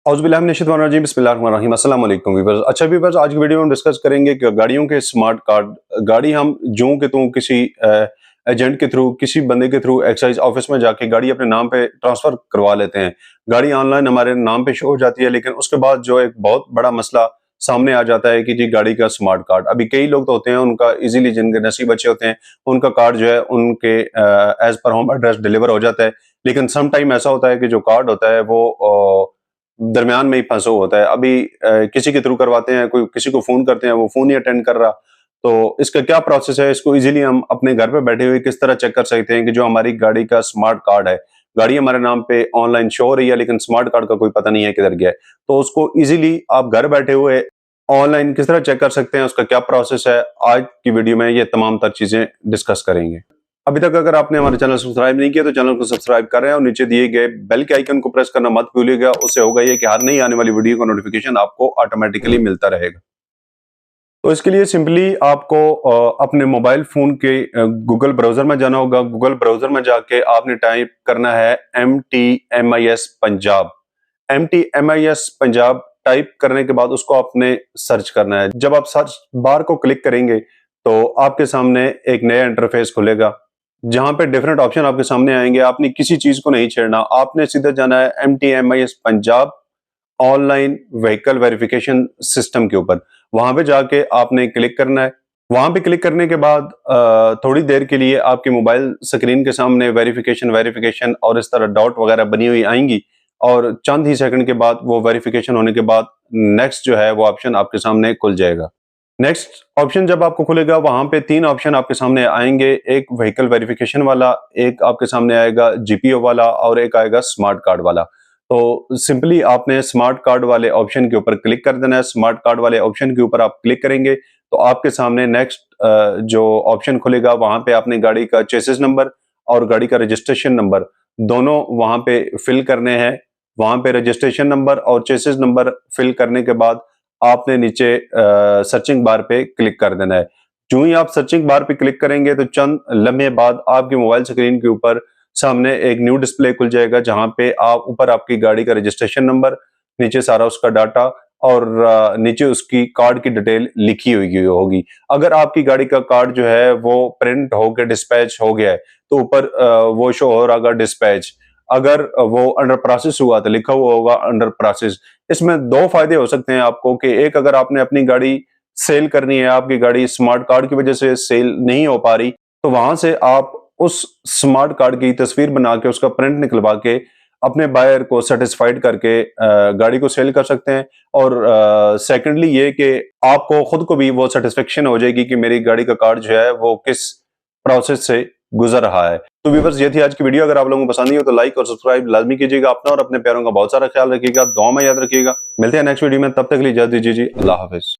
औज़ुबिल्लाहिमिनश्शैतानिर्रजीम बिस्मिल्लाहिर्रहमानिर्रहीम अस्सलाम वालेकुम व्यूअर्स। अच्छा व्यूअर्स, आज की वीडियो में हम डिस्कस करेंगे कि गाड़ियों के स्मार्ट कार्ड। गाड़ी हम ज्यों के त्यों किसी एजेंट के थ्रू, किसी बंदे के थ्रू एक्साइज ऑफिस में जाके गाड़ी अपने नाम पे ट्रांसफर करवा लेते हैं। गाड़ी ऑनलाइन हमारे नाम पे शो हो जाती है, लेकिन उसके बाद जो एक बहुत बड़ा मसला सामने आ जाता है कि जी गाड़ी का स्मार्ट कार्ड। अभी कई लोग तो होते हैं, उनका इजीली जिनके नसीब अच्छे होते हैं, उनका कार्ड जो है उनके as per home address deliver हो जाता है। लेकिन सम टाइम ऐसा होता है कि जो कार्ड होता है वो दरमियान में ही फंसा हुआ होता है। अभी किसी के थ्रू करवाते हैं, कोई किसी को फोन करते हैं, वो फोन नहीं अटेंड कर रहा। तो इसका क्या प्रोसेस है, इसको इजीली हम अपने घर पे बैठे हुए किस तरह चेक कर सकते हैं कि जो हमारी गाड़ी का स्मार्ट कार्ड है, गाड़ी हमारे नाम पे ऑनलाइन शो हो रही है लेकिन स्मार्ट कार्ड का कोई पता नहीं है किधर गया है। तो उसको इजीली आप घर बैठे हुए ऑनलाइन किस तरह चेक कर सकते हैं, उसका क्या प्रोसेस है, आज की वीडियो में ये तमाम तर चीजें डिस्कस करेंगे। अभी तक अगर आपने हमारे चैनल सब्सक्राइब नहीं किया तो चैनल को सब्सक्राइब करें और नीचे दिए गए बेल के आइकन को प्रेस करना मत भूलिएगा। उससे होगा ये कि हर नई आने वाली वीडियो का नोटिफिकेशन आपको ऑटोमेटिकली मिलता रहेगा। तो इसके लिए सिंपली आपको अपने मोबाइल फोन के गूगल ब्राउजर में जाना होगा। गूगल ब्राउजर में जाके आपने टाइप करना है MTMIS Punjab. MTMIS Punjab type करने के बाद उसको आपने सर्च करना है। जब आप सर्च बार को क्लिक करेंगे तो आपके सामने एक नया इंटरफेस खुलेगा, जहां पे डिफरेंट ऑप्शन आपके सामने आएंगे। आपने किसी चीज को नहीं छेड़ना, आपने सीधा जाना है MTMIS Punjab online vehicle verification system के ऊपर। वहां पे जाके आपने क्लिक करना है। वहां पे क्लिक करने के बाद थोड़ी देर के लिए आपके मोबाइल स्क्रीन के सामने वेरिफिकेशन वेरिफिकेशन और इस तरह डॉट वगैरह बनी हुई आएंगी, और चंद ही सेकंड के बाद वो वेरिफिकेशन होने के बाद नेक्स्ट जो है वो ऑप्शन आपके सामने खुल जाएगा। नेक्स्ट ऑप्शन जब आपको खुलेगा, वहां पे तीन ऑप्शन आपके सामने आएंगे। एक व्हीकल वेरिफिकेशन वाला, एक आपके सामने आएगा GPO वाला, और एक आएगा स्मार्ट कार्ड वाला। तो सिंपली आपने स्मार्ट कार्ड वाले ऑप्शन के ऊपर क्लिक कर देना है। स्मार्ट कार्ड वाले ऑप्शन के ऊपर आप क्लिक करेंगे तो आपके सामने नेक्स्ट जो ऑप्शन खुलेगा, वहां पे आपने गाड़ी का चेसिस नंबर और गाड़ी का रजिस्ट्रेशन नंबर दोनों वहां पे फिल करने हैं। वहां पे रजिस्ट्रेशन नंबर और चेसिस नंबर फिल करने के बाद आपने नीचे सर्चिंग बार पे क्लिक कर देना है। जो ही आप सर्चिंग बार पे क्लिक करेंगे तो चंद लम्हे बाद आपके मोबाइल स्क्रीन के ऊपर सामने एक न्यू डिस्प्ले खुल जाएगा, जहां पे आप ऊपर आपकी गाड़ी का रजिस्ट्रेशन नंबर, नीचे सारा उसका डाटा और नीचे उसकी कार्ड की डिटेल लिखी हुई होगी। अगर आपकी गाड़ी का कार्ड जो है वो प्रिंट होकर डिस्पैच हो गया है तो ऊपर वो शो हो रहा होगा डिस्पैच। अगर वो अंडर प्रोसेस हुआ तो लिखा हुआ होगा अंडर प्रोसेस। इसमें दो फायदे हो सकते हैं आपको कि एक, अगर आपने अपनी गाड़ी सेल करनी है, आपकी गाड़ी स्मार्ट कार्ड की वजह से सेल नहीं हो पा रही, तो वहां से आप उस स्मार्ट कार्ड की तस्वीर बना के उसका प्रिंट निकलवा के अपने बायर को सेटिस्फाइड करके गाड़ी को सेल कर सकते हैं। और सेकेंडली ये कि आपको खुद को भी वो सेटिस्फेक्शन हो जाएगी कि मेरी गाड़ी का कार्ड जो है वो किस प्रोसेस से गुजर रहा है। तो व्यूअर्स, ये थी आज की वीडियो। अगर आप लोगों को पसंद आई हो तो लाइक और सब्सक्राइब लाजमी कीजिएगा। अपना और अपने प्यारों का बहुत सारा ख्याल रखिएगा, दुआ में याद रखिएगा। मिलते हैं नेक्स्ट वीडियो में, तब तक के लिए इजाजत दीजिए जी। अल्लाह हाफिज।